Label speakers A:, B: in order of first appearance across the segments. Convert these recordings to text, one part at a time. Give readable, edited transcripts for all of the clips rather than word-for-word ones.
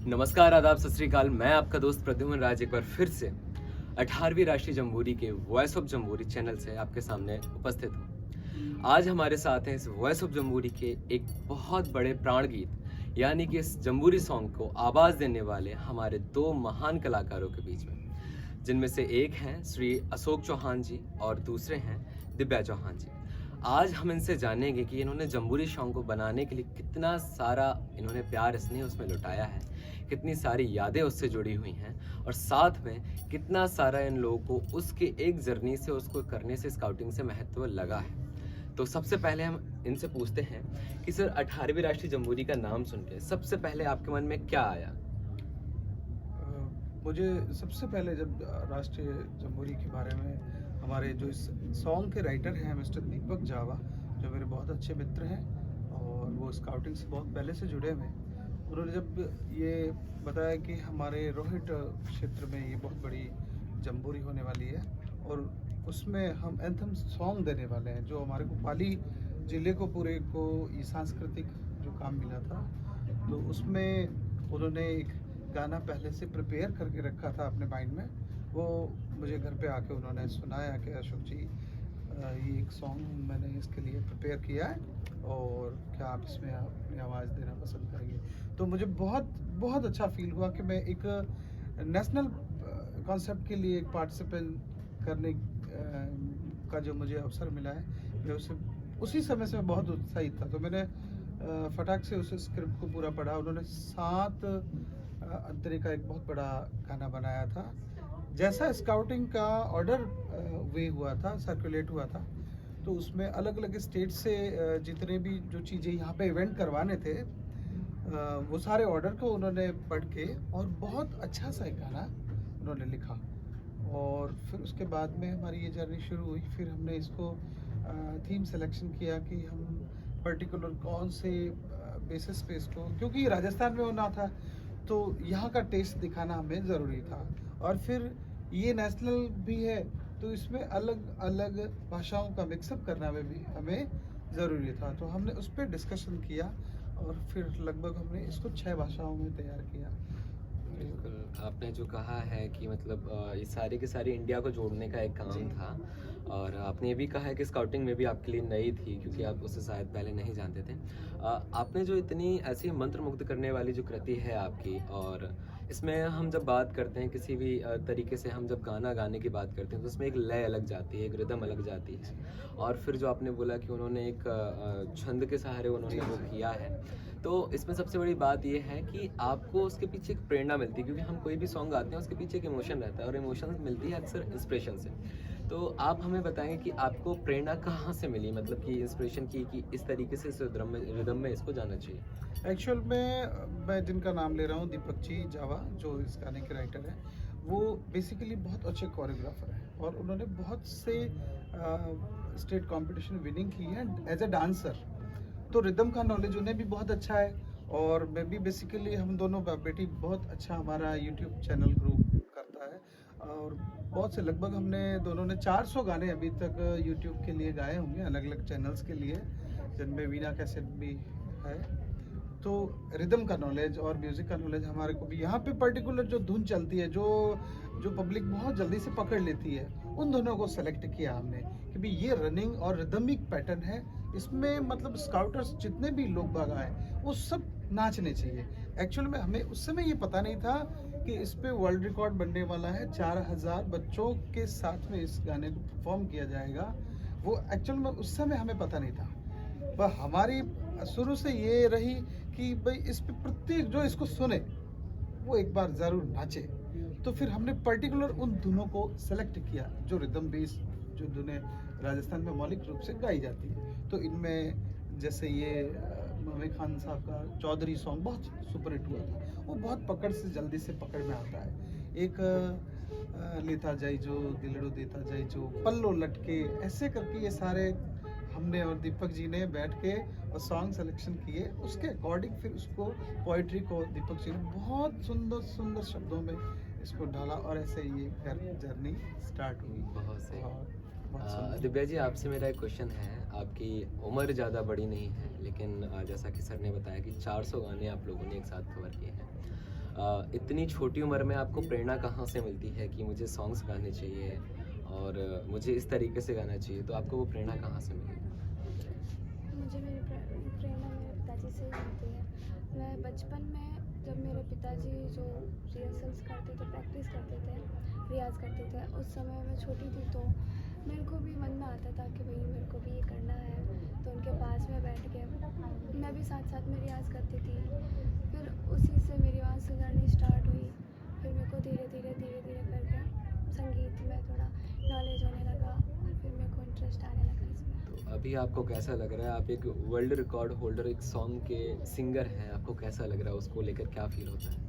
A: नमस्कार, आदाब, सत श्री अकाल। मैं आपका दोस्त प्रद्युम्न राज एक बार फिर से 18वीं राष्ट्रीय जम्बूरी के वॉइस ऑफ जम्बूरी चैनल से आपके सामने उपस्थित हूँ। आज हमारे साथ हैं इस वॉइस ऑफ जम्बूरी के एक बहुत बड़े प्राण गीत यानी कि इस जम्बूरी सॉन्ग को आवाज़ देने वाले हमारे दो महान कलाकारों के बीच में, जिनमें से एक हैं श्री अशोक चौहान जी और दूसरे हैं दिव्या चौहान जी। आज हम इनसे जानेंगे कि इन्होंने जम्बूरी सॉन्ग को बनाने के लिए कितना सारा इन्होंने प्यार स्नेह उसमें लुटाया है, कितनी सारी यादें उससे जुड़ी हुई हैं और साथ में कितना सारा इन लोगों को उसके एक जर्नी से उसको करने से स्काउटिंग से महत्व लगा है। तो सबसे पहले हम इनसे पूछते हैं कि सर 18वीं राष्ट्रीय जम्बूरी का नाम सुन के सबसे पहले आपके मन में क्या आया?
B: मुझे सबसे पहले जब राष्ट्रीय जम्बूरी के बारे में हमारे जो इस सॉन्ग के राइटर हैं मिस्टर दीपक जावा, जो मेरे बहुत अच्छे मित्र हैं और वो स्काउटिंग से बहुत पहले से जुड़े हुए हैं, उन्होंने जब ये बताया कि हमारे रोहित क्षेत्र में ये बहुत बड़ी जम्बूरी होने वाली है और उसमें हम एंथम सॉन्ग देने वाले हैं, जो हमारे को पाली जिले को पूरे को ये सांस्कृतिक जो काम मिला था, तो उसमें उन्होंने एक गाना पहले से प्रिपेयर करके रखा था अपने माइंड में। वो मुझे घर पे आके उन्होंने सुनाया कि अशोक जी, ये एक सॉन्ग मैंने इसके लिए प्रिपेयर किया है और क्या आप इसमें अपनी आवाज़ देना पसंद करेंगे। तो मुझे बहुत बहुत अच्छा फील हुआ कि मैं एक नेशनल कॉन्सेप्ट के लिए एक पार्टिसिपेंट करने का जो मुझे अवसर मिला है, मैं उसी समय से बहुत उत्साहित था। तो मैंने फटाक से उस स्क्रिप्ट को पूरा पढ़ा। उन्होंने 7 अंतरे का एक बहुत बड़ा गाना बनाया था। जैसा स्काउटिंग का ऑर्डर वे हुआ था, सर्कुलेट हुआ था, तो उसमें अलग अलग स्टेट से जितने भी जो चीज़ें यहाँ पे इवेंट करवाने थे, वो सारे ऑर्डर को उन्होंने पढ़ के और बहुत अच्छा सा एक गाना उन्होंने लिखा। और फिर उसके बाद में हमारी ये जर्नी शुरू हुई। फिर हमने इसको थीम सिलेक्शन किया कि हम पर्टिकुलर कौन से बेसिस पे इसको, क्योंकि राजस्थान में होना था तो यहाँ का टेस्ट दिखाना हमें ज़रूरी था। और फिर ये नेशनल भी है तो इसमें अलग अलग भाषाओं का मिक्सअप करना में भी हमें ज़रूरी था। तो हमने उस पर डिस्कशन किया और फिर लगभग हमने इसको 6 भाषाओं में तैयार किया।
A: बिल्कुल, आपने जो कहा है कि मतलब ये सारी की सारी इंडिया को जोड़ने का एक काम था और आपने ये भी कहा है कि स्काउटिंग में भी आपके लिए नई थी क्योंकि आप उसे शायद पहले नहीं जानते थे। आपने जो इतनी ऐसी मंत्रमुग्ध करने वाली जो कृति है आपकी, और इसमें हम जब बात करते हैं किसी भी तरीके से, हम जब गाना गाने की बात करते हैं तो उसमें एक लय अलग जाती है, एक रिदम अलग जाती है और फिर जो आपने बोला कि उन्होंने एक छंद के सहारे उन्होंने वो किया है, तो इसमें सबसे बड़ी बात ये है कि आपको उसके पीछे एक प्रेरणा मिलती है क्योंकि हम कोई भी सॉन्ग गाते हैं उसके पीछे एक इमोशन रहता है और इमोशन मिलती है अक्सर इंस्पिरेशन से। तो आप हमें बताएंगे कि आपको प्रेरणा कहाँ से मिली, मतलब कि इंस्पिरेशन की कि इस तरीके से इस रिदम में इसको जाना चाहिए।
B: एक्चुअल में मैं जिनका नाम ले रहा हूँ, दीपक जी जावा, जो इस गाने के राइटर हैं, वो बेसिकली बहुत अच्छे कोरियोग्राफर हैं और उन्होंने बहुत से स्टेट कंपटीशन विनिंग की है एज अ डांसर। तो रिदम का नॉलेज उन्हें भी बहुत अच्छा है और मैं भी बेसिकली, हम दोनों बाप बेटी बहुत अच्छा हमारा यूट्यूब चैनल ग्रो करता है और बहुत से, लगभग हमने दोनों ने 400 गाने अभी तक यूट्यूब के लिए गाए होंगे, अलग अलग चैनल्स के लिए, जिनमें वीणा कैसेट भी है। तो रिदम का नॉलेज और म्यूज़िक का नॉलेज हमारे को भी, यहाँ पे पर्टिकुलर जो धुन चलती है, जो जो पब्लिक बहुत जल्दी से पकड़ लेती है, उन दोनों को सेलेक्ट किया हमने कि भाई ये रनिंग और रिदमिक पैटर्न है, इसमें मतलब स्काउटर्स जितने भी लोग बाग आए वो सब नाचने चाहिए। एक्चुअल में हमें उस समय ये पता नहीं था कि इस पे वर्ल्ड रिकॉर्ड बनने वाला है, 4000 बच्चों के साथ में इस गाने को परफॉर्म किया जाएगा। वो एक्चुअल में उस समय हमें पता नहीं था, पर हमारी शुरू से ये रही कि भाई इस पे प्रत्येक जो इसको सुने वो एक बार ज़रूर नाचे। तो फिर हमने पर्टिकुलर उन धुनों को सेलेक्ट किया जो रिदम बेस, जो धुनें राजस्थान में मौलिक रूप से गाई जाती है। तो इनमें जैसे ये मोहम्मद खान साहब का चौधरी सॉन्ग बहुत सुपर हिट हुआ था, वो बहुत पकड़ से जल्दी से पकड़ में आता है। एक लेता जाई जो दिलड़ो देता जाई जो पल्लो लटके, ऐसे करके ये सारे हमने और दीपक जी ने बैठ के और सॉन्ग सिलेक्शन किए, उसके अकॉर्डिंग फिर उसको पोइट्री को दीपक जी ने बहुत सुंदर सुंदर शब्दों में इसको डाला और ऐसे ये जर्नी स्टार्ट हुई।
A: बहुत सही।
B: बहुत सुंदर।
A: दिव्या जी, आपसे मेरा एक क्वेश्चन है। आपकी उम्र ज़्यादा बड़ी नहीं है लेकिन जैसा कि सर ने बताया कि 400 गाने आप लोगों ने एक साथ कवर किए हैं। इतनी छोटी उम्र में आपको प्रेरणा कहाँ से मिलती है कि मुझे सॉन्ग्स गाने चाहिए और मुझे इस तरीके से गाना चाहिए, तो आपको वो प्रेरणा कहाँ से मिली?
C: मुझे मेरी प्रेरणा मेरे पिताजी से ही मिलती है। मैं बचपन में जब मेरे पिताजी जो रिहर्सल्स करते थे, प्रैक्टिस करते थे, रियाज़ करते थे, उस समय मैं छोटी थी तो मेरे को भी मन में आता था कि भाई मेरे को भी ये करना है। तो उनके पास में बैठ के मैं भी साथ साथ में रियाज़ करती थी। फिर उसी से मेरी आवाज़ सुधरनी स्टार्ट हुई। फिर मेरे को धीरे धीरे करके संगीत में थोड़ा नॉलेज होने लगा और फिर मेरे को इंटरेस्ट आने लगा इसमें।
A: तो अभी आपको कैसा लग रहा है? आप एक वर्ल्ड रिकॉर्ड होल्डर, एक सॉन्ग के सिंगर हैं, आपको कैसा लग रहा है? उसको लेकर क्या फील होता है?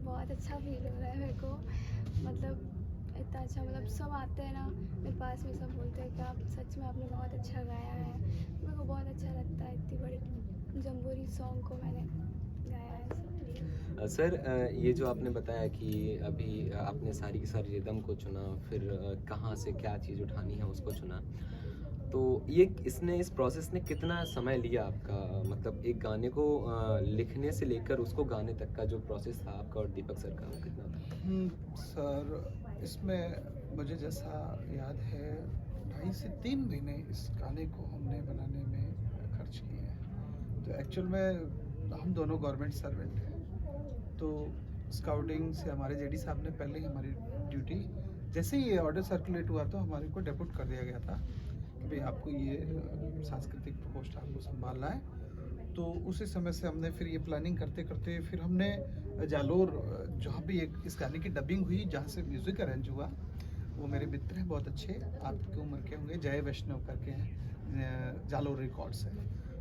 C: बहुत अच्छा फील हो रहा है मेरे को। मतलब इतना अच्छा, मतलब सब आते हैं ना मेरे पास में, सब बोलते हैं कि आप सच में आपने बहुत अच्छा गाया है। मेरे को बहुत अच्छा लगता है, इतनी बड़ी जम्बूरी सॉन्ग को मैंने गाया है सब।
A: सर, ये जो आपने बताया कि अभी आपने सारी की सारी रिदम को चुना, फिर कहाँ से क्या चीज़ उठानी है उसको चुना, तो ये इस प्रोसेस ने कितना समय लिया आपका? मतलब एक गाने को लिखने से लेकर उसको गाने तक का जो प्रोसेस था आपका और दीपक सर का, वो कितना था?
B: सर, इसमें मुझे जैसा याद है 2.5 से 3 महीने इस गाने को हमने बनाने में खर्च किए हैं। तो एक्चुअल में हम दोनों गवर्नमेंट सर्वेंट हैं, तो स्काउटिंग से हमारे जेडी साहब ने पहले ही हमारी ड्यूटी, जैसे ही ये ऑर्डर सर्कुलेट हुआ तो हमारे को डेपुट कर दिया गया था कि भाई आपको ये सांस्कृतिक प्रकोष्ठ आपको संभालना है। तो उसी समय से हमने फिर ये प्लानिंग करते करते फिर हमने जालोर, जहाँ भी एक इस गाने की डबिंग हुई, जहाँ से म्यूज़िक अरेंज हुआ, वो मेरे मित्र हैं बहुत अच्छे, आपकी उम्र के होंगे, जय वैष्णव करके हैं, जालोर रिकॉर्ड्स है।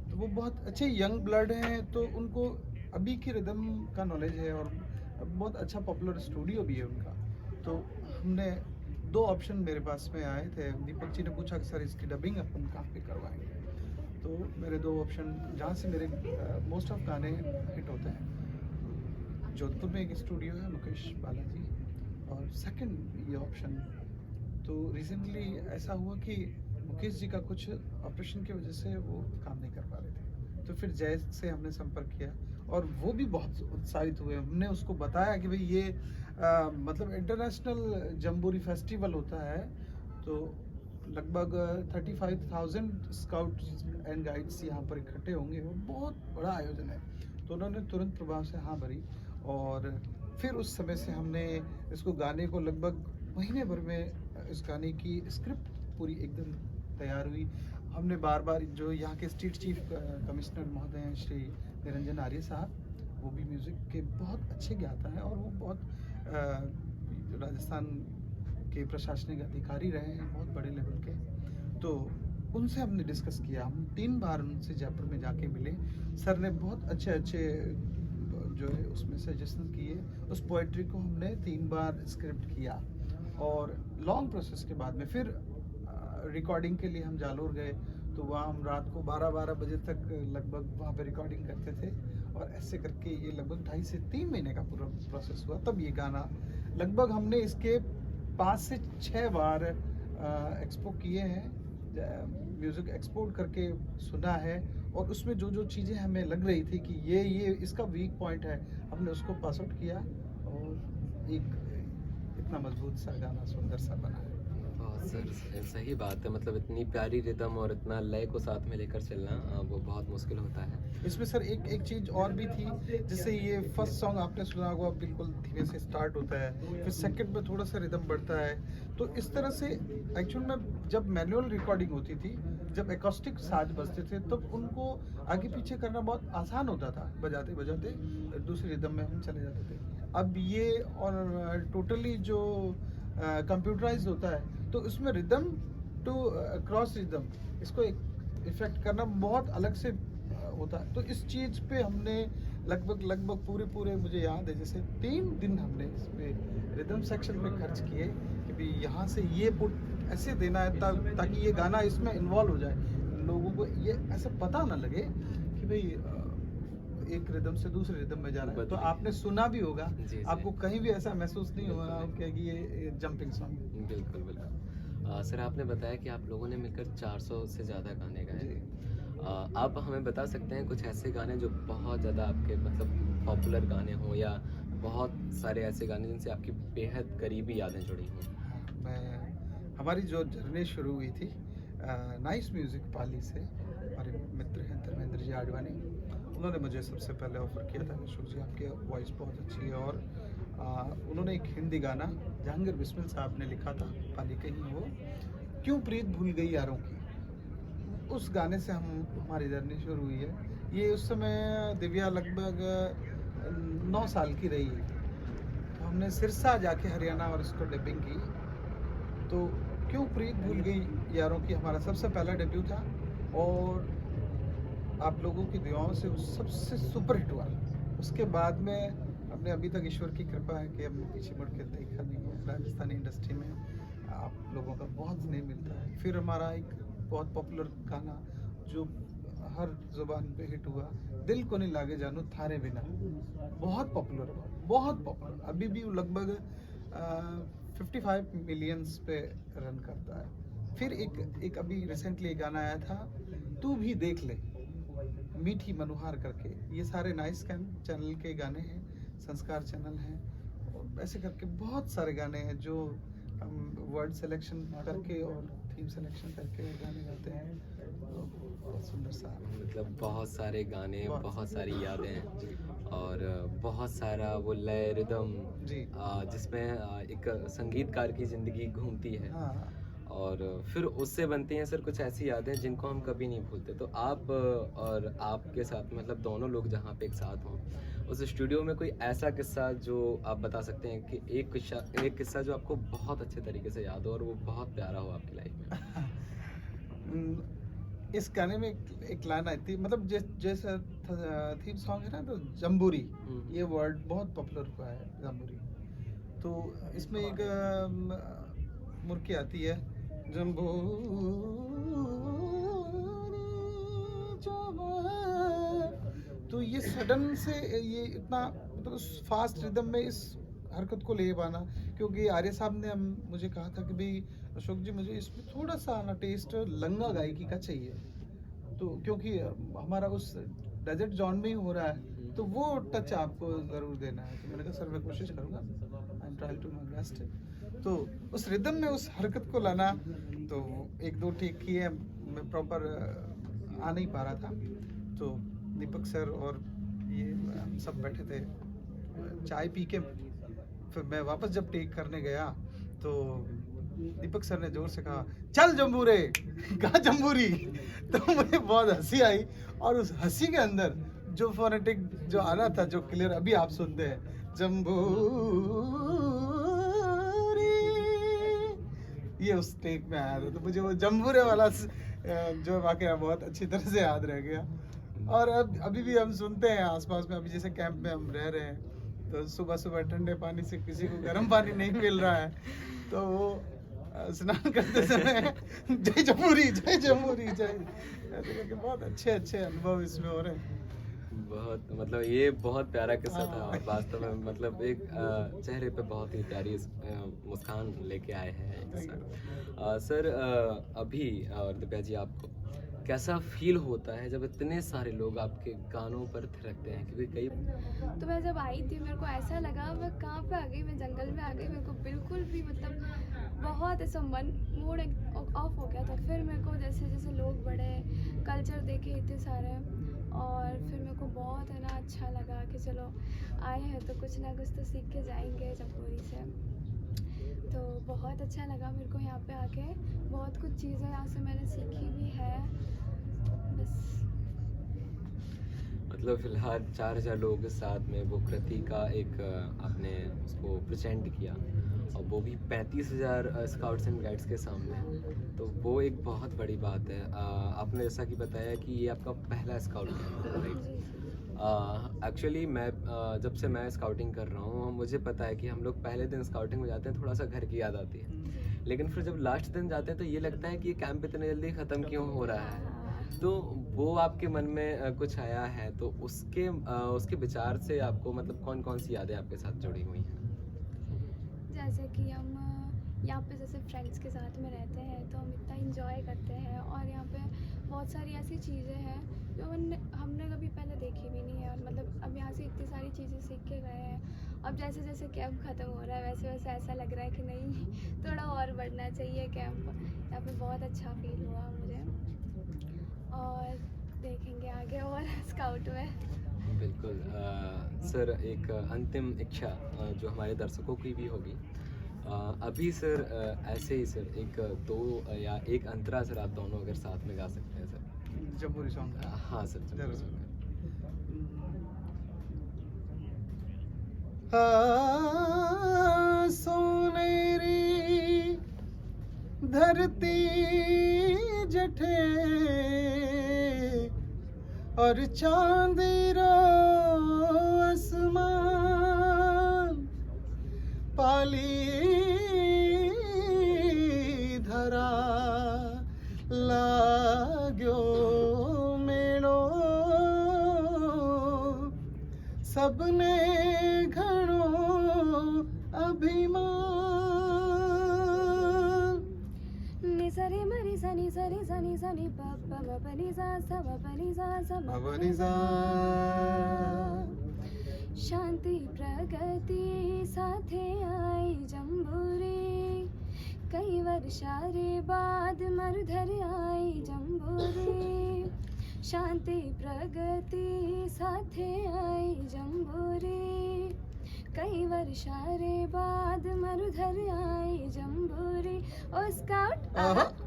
B: तो वो बहुत अच्छे यंग ब्लड हैं, तो उनको अभी की रिदम का नॉलेज है और बहुत अच्छा पॉपुलर स्टूडियो भी है उनका। तो हमने 2 ऑप्शन मेरे पास में आए थे। दीपक जी ने पूछा कि सर इसकी डबिंग अपन कहाँ पे करवाएंगे, तो मेरे 2 ऑप्शन, जहाँ से मेरे मोस्ट ऑफ गाने हिट होते हैं, जोधपुर में एक स्टूडियो है मुकेश बालाजी, और सेकंड ये ऑप्शन, तो रिसेंटली ऐसा हुआ कि मुकेश जी का कुछ ऑपरेशन की वजह से वो काम नहीं कर पा रहे थे, तो फिर जय से हमने संपर्क किया और वो भी बहुत उत्साहित हुए। हमने उसको बताया कि भाई ये मतलब इंटरनेशनल जम्बूरी फेस्टिवल होता है, तो लगभग 35,000 स्काउट्स एंड गाइड्स यहाँ पर इकट्ठे होंगे, वो बहुत बड़ा आयोजन है। तो उन्होंने तुरंत प्रभाव से हाँ भरी और फिर उस समय से हमने इसको गाने को लगभग महीने भर में इस गाने की स्क्रिप्ट पूरी एकदम तैयार हुई। हमने बार बार, जो यहाँ के स्टेट चीफ कमिश्नर महोदय हैं श्री निरंजन आर्य साहब, वो भी म्यूज़िक के बहुत अच्छे ज्ञाता हैं और वो बहुत राजस्थान के प्रशासनिक अधिकारी रहे हैं बहुत बड़े लेवल के, तो उनसे हमने डिस्कस किया। हम 3 बार उनसे जयपुर में जाके मिले। सर ने बहुत अच्छे अच्छे जो है उसमें सजेशन किए। उस पोएट्री को हमने 3 बार स्क्रिप्ट किया और लॉन्ग प्रोसेस के बाद में फिर रिकॉर्डिंग के लिए हम जालोर गए, तो वहाँ हम रात को 12-12 बजे तक लगभग वहाँ पे रिकॉर्डिंग करते थे और ऐसे करके ये लगभग 2.5 से 3 महीने का पूरा प्रोसेस हुआ। तब ये गाना लगभग हमने इसके 5 से 6 बार एक्सपो किए हैं, म्यूज़िक एक्सपोर्ट करके सुना है, और उसमें जो जो चीज़ें हमें लग रही थी कि ये इसका वीक पॉइंट है, हमने उसको पास आउट किया और एक इतना मजबूत सा गाना सुंदर सा बना है।
A: सर, सही बात है। मतलब इतनी प्यारी रिदम और इतना लय को साथ में लेकर चलना वो बहुत मुश्किल होता है।
B: इसमें सर एक चीज़ और भी थी, जैसे ये फर्स्ट सॉन्ग आपने सुना होगा, बिल्कुल धीरे से स्टार्ट होता है, फिर सेकंड में थोड़ा सा रिदम बढ़ता है। तो इस तरह से एक्चुअल में जब मैनुअल रिकॉर्डिंग होती थी, जब एकॉस्टिक साज बजते थे, तब उनको आगे पीछे करना बहुत आसान होता था, बजाते बजाते दूसरी रिदम में हम चले जाते थे। अब ये और टोटली जो कंप्यूटराइज होता है, तो उसमें रिदम टू क्रॉस रिदम, इसको एक इफेक्ट करना बहुत अलग से होता है। तो इस चीज़ पे हमने लगभग पूरे मुझे याद है, जैसे 3 दिन हमने इस पे रिदम सेक्शन में खर्च किए कि भाई यहाँ से ये पुट ऐसे देना है ताकि ये गाना इसमें इन्वॉल्व हो जाए, लोगों को ये ऐसा पता ना लगे कि भाई एक रिदम से दूसरे रिदम में जा रहा है। तो आपने सुना भी होगा, आपको कहीं भी ऐसा महसूस नहीं हुआ कि ये जंपिंग सॉन्ग।
A: बिल्कुल बिल्कुल। सर, आपने बताया कि आप लोगों ने मिलकर 400 से ज़्यादा गाने गाए। आप हमें बता सकते हैं कुछ ऐसे गाने जो बहुत ज़्यादा आपके मतलब पॉपुलर गाने हों या बहुत सारे ऐसे गाने जिनसे आपकी बेहद करीबी यादें जुड़ी हुई हैं।
B: मैं हमारी जो जर्नी शुरू हुई थी नाइस म्यूज़िक पाली से, हमारे मित्र हैं धर्मेंद्र जी आडवाणी, उन्होंने मुझे सबसे पहले ऑफ़र किया था कि अशोक जी आपकी वॉइस बहुत अच्छी है, और उन्होंने एक हिंदी गाना जहांगीर बिस्मिल साहब ने लिखा था, पाली के ही वो, क्यों प्रीत भूल गई यारों की, उस गाने से हमारी जर्नी शुरू हुई है। ये उस समय दिव्या लगभग 9 साल की रही है, तो हमने सिरसा जाके हरियाणा और इसको डबिंग की। तो क्यों प्रीत भूल गई यारों की हमारा सबसे पहला डेब्यू था, और आप लोगों की दुआओं से वो सबसे सुपर हिट हुआ। उसके बाद में हमने अभी तक ईश्वर की कृपा है कि हमने पीछे मुड़ के देखा नहीं है। राजस्थानी इंडस्ट्री में आप लोगों का बहुत स्नेह मिलता है। फिर हमारा एक बहुत पॉपुलर गाना जो हर जुबान पे हिट हुआ, दिल को नहीं लागे जानू थारे बिना, बहुत पॉपुलर हुआ, बहुत पॉपुलर, अभी भी वो लगभग 55 मिलियंस पे रन करता है। फिर एक अभी रिसेंटली एक गाना आया था, तू भी देख ले, मीठी मनोहार करके, ये सारे नाइस चैनल के गाने हैं, संस्कार चैनल हैं, और ऐसे करके बहुत सारे गाने हैं जो हम वर्ड सिलेक्शन करके और थीम सिलेक्शन करके गाने गाते हैं। तो बहुत सुंदर सा,
A: मतलब बहुत सारे गाने, बहुत सारी यादें हैं,
B: जी
A: और बहुत सारा वो लय रिदम
B: जी
A: जिसमें एक संगीतकार की ज़िंदगी घूमती है,
B: हाँ।
A: और फिर उससे बनती हैं सर कुछ ऐसी यादें जिनको हम कभी नहीं भूलते। तो आप और आपके साथ मतलब दोनों लोग जहाँ पे एक साथ हों, उस स्टूडियो में कोई ऐसा किस्सा जो आप बता सकते हैं कि एक किस्सा जो आपको बहुत अच्छे तरीके से याद हो और वो बहुत प्यारा हो आपकी लाइफ में?
B: इस गाने में एक लाइन आई थी, मतलब जैसा थीम सॉन्ग है ना, तो जम्बूरी, ये वर्ड बहुत पॉपुलर हुआ है जम्बूरी। तो इसमें एक मुर्की आती है, तो ये सडन से ये इतना मतलब उस फास्ट रिदम में इस हरकत को ले पाना, क्योंकि आर्य साहब ने मुझे कहा था कि भाई अशोक जी मुझे इसमें थोड़ा सा ना टेस्ट लंगा गायकी का चाहिए, तो क्योंकि हमारा उस डेजर्ट जॉन में ही हो रहा है, तो वो टच आपको ज़रूर देना है। तो मैंने कहा सर मैं कोशिश करूँगा, I am trying to my best. तो उस रिदम में उस हरकत को लाना, तो एक दो टेक किए, मैं प्रॉपर आ नहीं पा रहा था, तो दीपक सर और ये हम सब बैठे थे चाय पी के, फिर मैं वापस जब टेक करने गया तो दीपक सर ने जोर से कहा चल जम्बूरे, गा जम्बूरी। तो मुझे बहुत हंसी आई, और उस हंसी के अंदर जो फोनेटिक जो आना था, जो क्लियर अभी आप सुनते हैं, जम्बूरी, ये उस टेक में आया था। तो मुझे वो जम्बूरे वाला जो वाकया बहुत अच्छी तरह से याद रह गया। और अब अभी भी हम सुनते हैं आसपास में, अभी जैसे कैंप में हम रह रहे हैं, तो सुबह सुबह ठंडे पानी से किसी को गर्म पानी नहीं मिल रहा है, तो वो स्नान करते समय जय जमुरी जय जमुरी जय, ऐसे करके बहुत अच्छे अच्छे अनुभव इसमें हो रहे हैं।
A: बहुत मतलब ये बहुत प्यारा किस्सा था, और वास्तव में मतलब एक चेहरे पे बहुत ही प्यारी मुस्कान लेके आए हैं सर। अभी और दिव्या जी, आपको कैसा फील होता है जब इतने सारे लोग आपके गानों पर थिरकते हैं? क्योंकि कई
C: तो मैं जब आई थी मेरे को ऐसा लगा मैं कहाँ पे आ गई, मैं जंगल में आ गई, मेरे को बिल्कुल भी मतलब बहुत ऐसा मूड ऑफ हो गया था। फिर मेरे को जैसे जैसे लोग बढ़े, कल्चर देखे इतने सारे, और फिर मेरे को बहुत है ना अच्छा लगा कि चलो आए हैं तो कुछ ना कुछ तो सीख के जाएंगे जम्बूरी से। तो बहुत अच्छा लगा मेरे को यहाँ पे आके, बहुत कुछ चीज़ें यहाँ से मैंने सीखी भी है। बस
A: मतलब फिलहाल 4000 लोगों के साथ में वो कृति का एक आपने उसको प्रेजेंट किया, और वो भी 35,000 स्काउट्स एंड गाइड्स के सामने, तो वो एक बहुत बड़ी बात है। आपने जैसा कि बताया कि ये आपका पहला स्काउट है, राइट? एक्चुअली मैं जब से मैं स्काउटिंग कर रहा हूँ, मुझे पता है कि हम लोग पहले दिन स्काउटिंग में जाते हैं, थोड़ा सा घर की याद आती है, लेकिन फिर जब लास्ट दिन जाते हैं तो ये लगता है कि ये कैंप इतने जल्दी ख़त्म क्यों हो रहा है। तो वो आपके मन में कुछ आया है, तो उसके विचार से आपको मतलब कौन कौन सी यादें आपके साथ जुड़ी हुई हैं?
C: जैसे कि हम यहाँ पे जैसे फ्रेंड्स के साथ में रहते हैं तो हम इतना इंजॉय करते हैं, और यहाँ पे बहुत सारी ऐसी चीज़ें हैं जो हमने कभी पहले देखी भी नहीं है, और मतलब अब यहाँ से इतनी सारी चीज़ें सीख के गए हैं, अब जैसे जैसे कैंप ख़त्म हो रहा है वैसे वैसे ऐसा लग रहा है कि नहीं थोड़ा और बढ़ना चाहिए कैंप। यहाँ पे बहुत अच्छा फील हुआ मुझे और देखेंगे आगे और स्काउट में।
A: बिल्कुल सर, एक अंतिम इच्छा जो हमारे दर्शकों की भी होगी। अभी सर ऐसे ही सर एक दो या एक अंतरा सर आप दोनों अगर साथ में गा सकते हैं सर।
B: जम्बूरी सॉन्ग
A: हाँ सर,
B: जरूर।
A: जरूर सर।
B: सोनेरी धरती जठे और चांदरो आसमान पाली धरा लाग्यो मेड़ो सबने घणो अभिमान।
C: निसरे मरी सनी सरी सनी सनी पप्पा मपनी सा सब अपनी सा सब अपनी सा। शांति प्रगति साथे आई जम्बूरी कई वर्षारे बाद मरुधर आई जम्बूरी। शांति प्रगति साथे आई जम्बूरी कई वर्षारे बाद मरुधर आई जम्बूरी। ओ स्काउट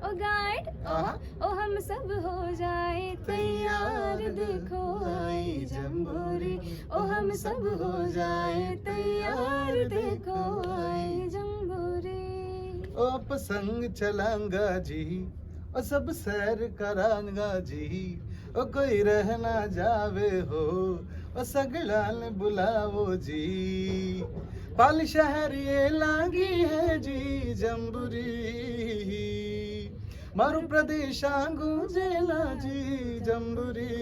C: ओ गाइड ओ हम सब हो जाए तैयार देखो आई जम्बूरी। ओ हम सब हो जाए तैयार देखो आई जम्बूरी।
B: ओ पसंग चलांगा जी ओ सब सैर करांगा जी ओ कोई रह ना जावे हो ओ सगड़ाल बुलावो जी। पाल शहर ये लागी है जी जम्बूरी मारू प्रदेशा गूंजेला जी जम्बूरी।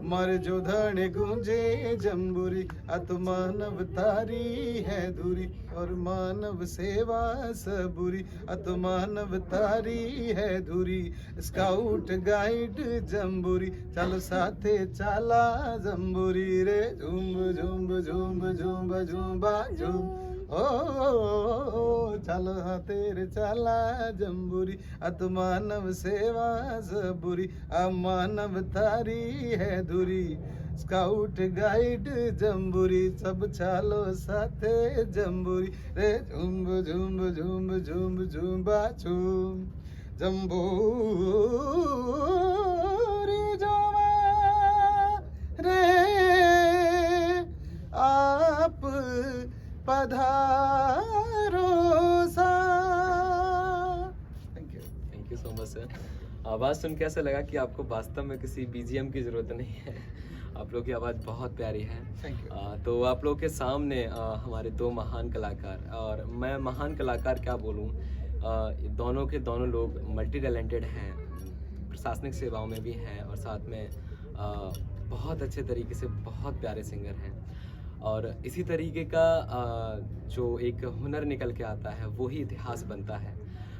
B: मर जो धने गूंजे जम्बूरी अत मानव तारी है दूरी और मानव सेवा सबूरी अत मानव तारी है दूरी। स्काउट गाइड जम्बूरी चलो साथे चाला जम्बूरी रे झूम झूम झूम झूम झूम्बा झूम। ओ चलो तेरे चाला जम्बूरी अत मानव सेवा सबूरी अमानव तारी है दूरी। स्काउट गाइड जम्बूरी सब चालो साथे जम्बूरी रे झूम झूम झूम झूम झूम्बा झूम। जम्बूरी जोवा रे आप पधारो सा।
A: Thank you so much sir. आवाज़ सुन के ऐसा लगा कि आपको वास्तव में किसी बीजीएम की ज़रूरत नहीं है। आप लोग की आवाज़ बहुत प्यारी है।
B: Thank you.
A: तो आप लोग के सामने हमारे दो महान कलाकार, और मैं महान कलाकार क्या बोलूँ, दोनों के दोनों लोग मल्टी टैलेंटेड हैं, प्रशासनिक सेवाओं में भी हैं और साथ में बहुत अच्छे तरीके से बहुत प्यारे सिंगर हैं। और इसी तरीके का जो एक हुनर निकल के आता है वो ही इतिहास बनता है।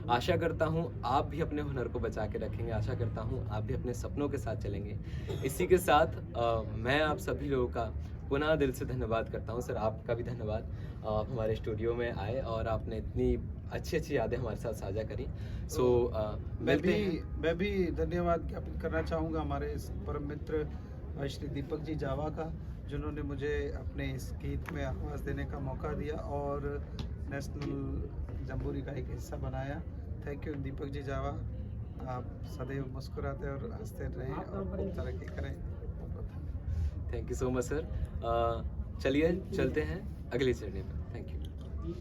A: आशा करता हूँ आप भी अपने हुनर को बचा के रखेंगे, आशा करता हूँ आप भी अपने सपनों के साथ चलेंगे। इसी के साथ मैं आप सभी लोगों का पुनः दिल से धन्यवाद करता हूँ। सर आपका भी धन्यवाद, आप हमारे स्टूडियो में आए और आपने इतनी अच्छी अच्छी यादें हमारे साथ साझा करी।
B: मैं भी धन्यवाद ज्ञापित करना चाहूँगा हमारे इस परम मित्र श्री दीपक जी जावा का, जिन्होंने मुझे अपने इस गीत में आवाज़ देने का मौका दिया और नेशनल जम्बूरी का एक हिस्सा बनाया। थैंक यू दीपक जी जावा, आप सदैव मुस्कुराते और हंसते रहें और खूब तरक्की करें।
A: Thank you so much sir. चलिए चलते हैं अगली चरणीय पर।